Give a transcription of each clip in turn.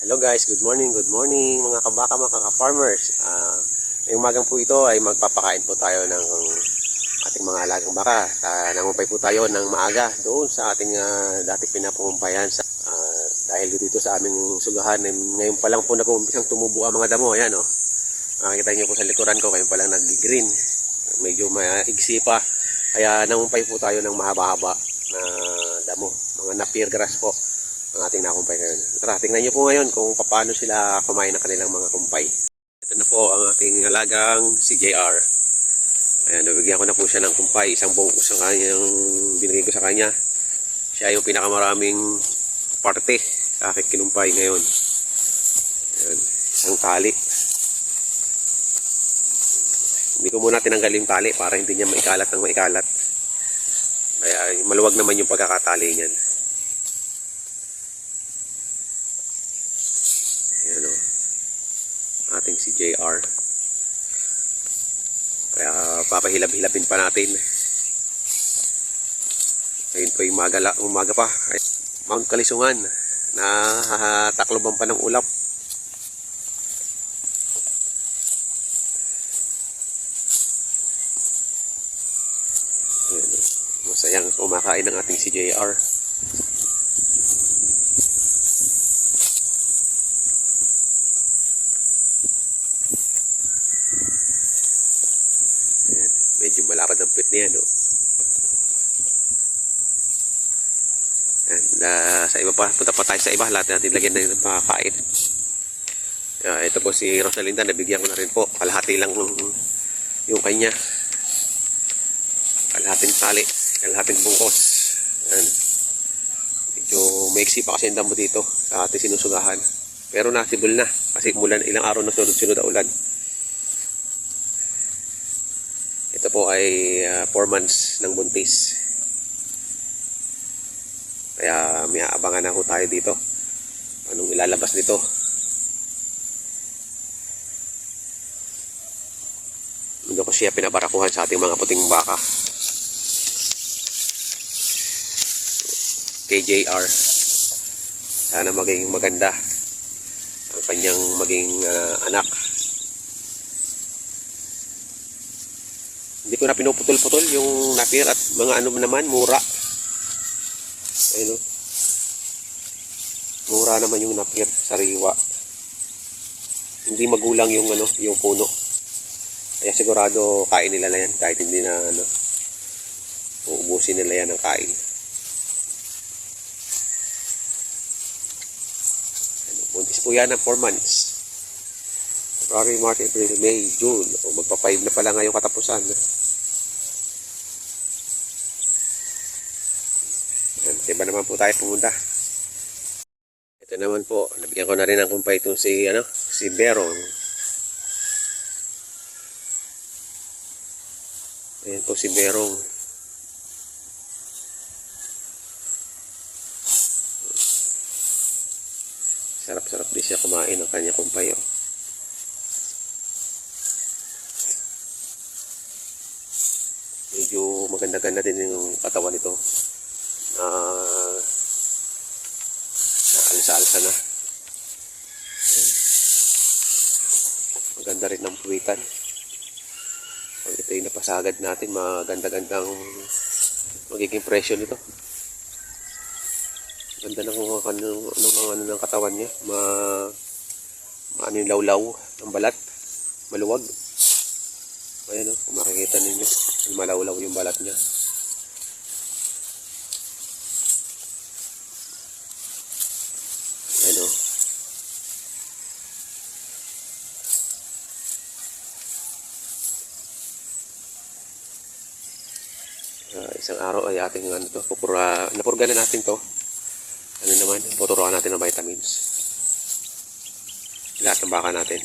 Hello guys, good morning mga kabaka, mga kaka-farmers. Ngayong umagang po ito ay magpapakain po tayo ng ating mga alagang baka. Nangumpay po tayo ng maaga doon sa ating dati pinapangumpayan. Dahil dito sa aming sugahan, ngayon pa lang po nag-uumpisang tumubo ang mga damo. Ayan, oh. Makikita nyo po sa likuran ko, ngayon pa lang nag-green. Medyo maigsi pa. Kaya nangumpay po tayo ng mahaba-haba na damo, mga napier grass po ang ating nakumpay ngayon. Tara, tingnan nyo po ngayon kung paano sila kumain ng kanilang mga kumpay. Ito na po ang ating alagang si JR. Ayan, nabigyan ko na po siya ng kumpay. Isang buong sa kanyang binigay ko sa kanya. Siya yung pinakamaraming parte sa aking kinumpay ngayon. Ayan, isang tali. Hindi ko muna tinanggal yung tali para hindi niya maikalat ng maikalat. Kaya maluwag naman yung pagkakatali niyan. Ayan, o, ating si JR. Kaya papahilab-hilapin pa natin. Ngayon po yung umaga pa. Mount Kalisungan na takloban pa ng ulap. Ayan, o, masayang kumakain ng ating si JR. Medyo malapad ang pit niya, no? And, sa iba pa, punta pa tayo sa iba. Lahat natin lagyan na yung makakain. Ito po si Rosalinda, nabigyan ko na rin po. Kalahati lang yung kanya. Kalahating tali, kalahating bungkos. Ayan. Medyo maiksi pa kasi ang damo dito sa ating sinusugahan. Pero nasibol na kasi mulan, ilang araw na sunod-sunod na ulan. Ito po ay 4 months ng buntis. Kaya may aabangan na ho tayo dito. Anong ilalabas nito? Hindi ko siya pinabarakuhan sa ating mga puting baka. KJR. Sana maging maganda ang kanyang maging anak. Hindi ko na pinuputol-putol yung napir at mga ano naman, mura. Ayun, mura naman yung napir, sariwa. Hindi magulang yung yung puno. Kaya sigurado kain nila na yan kahit hindi na uubusin nila yan ng kain. Buntis po yan ng 4 months. February, March, April, May, June. O magpa-5 na pala ngayong katapusan. Iba naman po tayo pumunta. Ito naman po, nabigyan ko na rin ng kumpay itong si Berong. Ayan po si Berong. Sarap-sarap din siya kumain ng kanya kumpay. Oh. Medyo maganda-ganda din yung katawan nito. Naalsa-alsa na. Maganda rin ng puwitan. Pag ito yung napasagad natin, maganda-gandang magiging presyo nito. Ganda ng ng katawan niya. Maano yung lawlaw ng balat. Maluwag. Ayan, o, kung makikita ninyo, malawlaw yung balat niya. Ayan, o. Isang araw ay ating napurga na natin to. Ano naman, tuturuan natin ng vitamins. Lahat ng baka natin.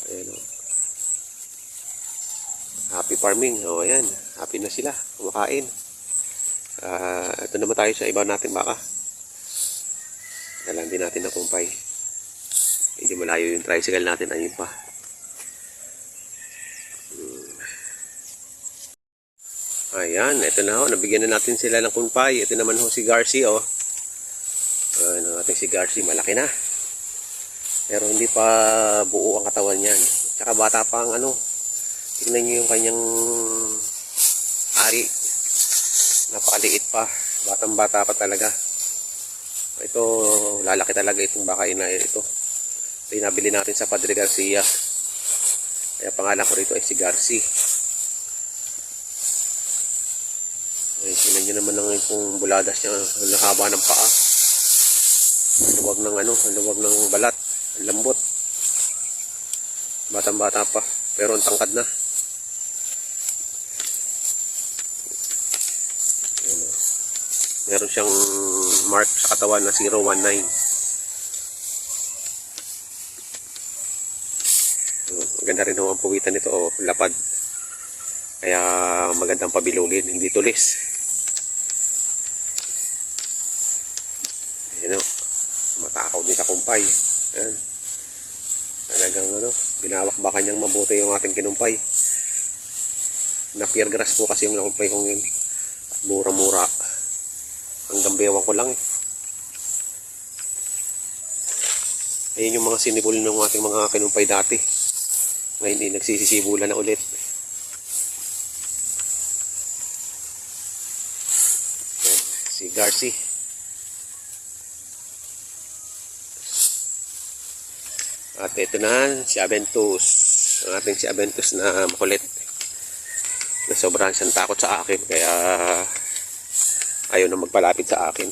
Ayan, o. Happy farming. O, ayan. Happy na sila. Kumakain. Ito naman tayo sa iba natin baka. Dalan din natin ng kumpay. Medyo malayo yung tricycle natin. Ayun pa. Ayan. Ito na ho. Nabigyan na natin sila ng kumpay. Ito naman ho si Garcia. Ang ating si Garci, malaki na. Pero hindi pa buo ang katawan niyan. Tsaka bata pa ang ano. Tingnan niyo yung kanyang ari. Napakaliit pa. Batang bata pa talaga. Ito, lalaki talaga itong baka ina ito. Ito yung nabili natin sa Padre Garcia. Kaya pangalan ko rito ay si Garci. Ay, tingnan nyo naman ang itong buladas niya. Ang haba ng paa. Ang luwag ng ano, ang luwag ng balat. Ang lambot. Batang bata pa. Pero ang tangkad na. Meron siyang mark sa katawan na 019. Maganda rin naman ang puwitan nito o lapad. Kaya magandang pabilugin, hindi tulis. Ayan o. Matakaw din sa kumpay. Ayan. Talagang ano, binawakbakan niyang mabuti yung ating kinumpay. Na-pear grass po kasi yung kumpay kong yun. Mura-mura. Hanggang bewang ko lang eh. Ayan yung mga sinibol ng ating mga kinumpay dati. Ngayon eh, nagsisisibulan na ulit. Ayan, si Garci. At ito na, si Aventus. Ang ating si Aventus na makulit. Na sobrang siyang takot sa akin. Kaya ayaw na magpalapit sa akin.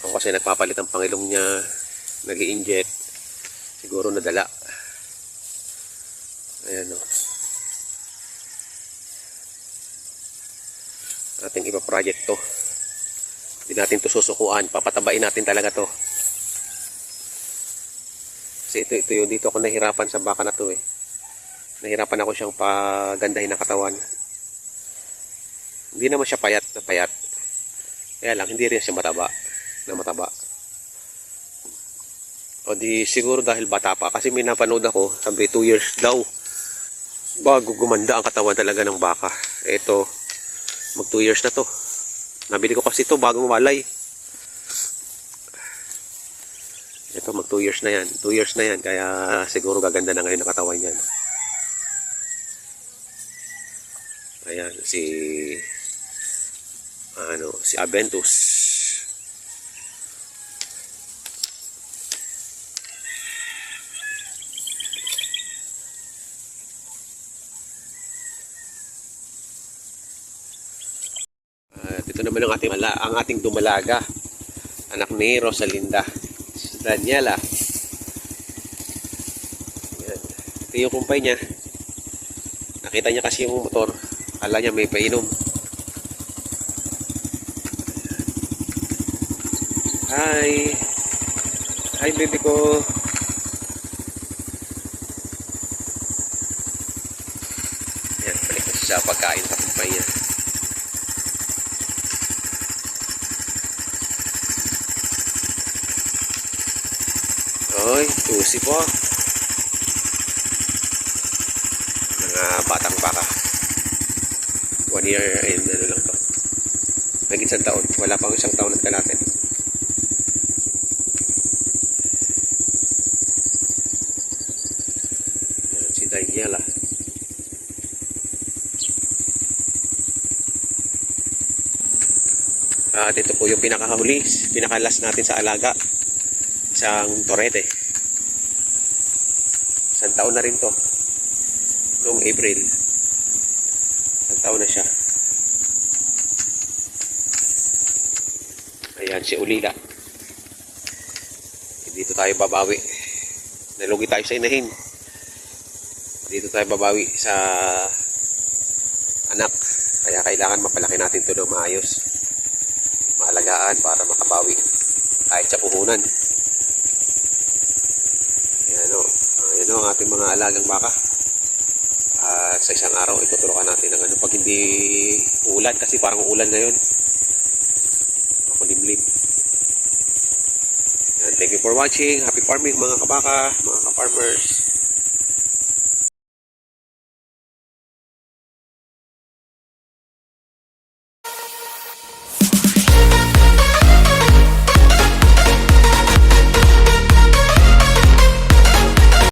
Ako kasi nagpapalit ang pangilong niya. Nag-i-inject. Siguro nadala. Ayan o. Ating ipa-project to. Hindi natin to susukuan. Papatabain natin talaga to. Kasi ito yung dito ako nahirapan sa baka na to eh. Nahirapan ako siyang pagandahin ng katawan. Hindi naman siya payat na payat. Kaya lang, hindi rin siya mataba. Na mataba. O di siguro dahil bata pa. Kasi may napanood ako, sabi 2 years daw. Bago gumanda ang katawan talaga ng baka. Ito, mag 2 years na to. Nabili ko kasi ito bagong walay. Ito, mag 2 years na yan. 2 years na yan. Kaya siguro gaganda na ngayon ang katawan yan. Ayan, si Aventus. Ito naman ang ating dumalaga. Anak ni Rosalinda. Si Daniela. Ayan. Ito yung kumpay niya. Nakita niya kasi yung motor. Akala niya may painom. Hi! Hi baby ko! Ayan, balik na siya sa pagkain sa kumpay niya. Oy, tusi po. Mga batang baka. 1 year and ano lang to. Naging 1 taon. Wala pang 1 taon at kalahati. Si Daniela. At ito po yung pinakahuli, pinakalas natin sa alaga. Isang torete. 1 taon na rin to. Noong April. 1 taon na siya. Ayan si Ulila. Dito tayo babawi. Nalugi tayo sa inahin. Dito tayo babawi sa anak. Kaya kailangan mapalaki natin ito ng maayos. Maalagaan para makabawi. Kahit sa puhunan. Ayan o ang ating mga alagang baka. Sa isang araw ituturukan natin ng ano pag hindi ulan kasi parang ulan ngayon. Makulimlim. Thank you for watching. Happy farming mga kabaka, mga ka-farmers.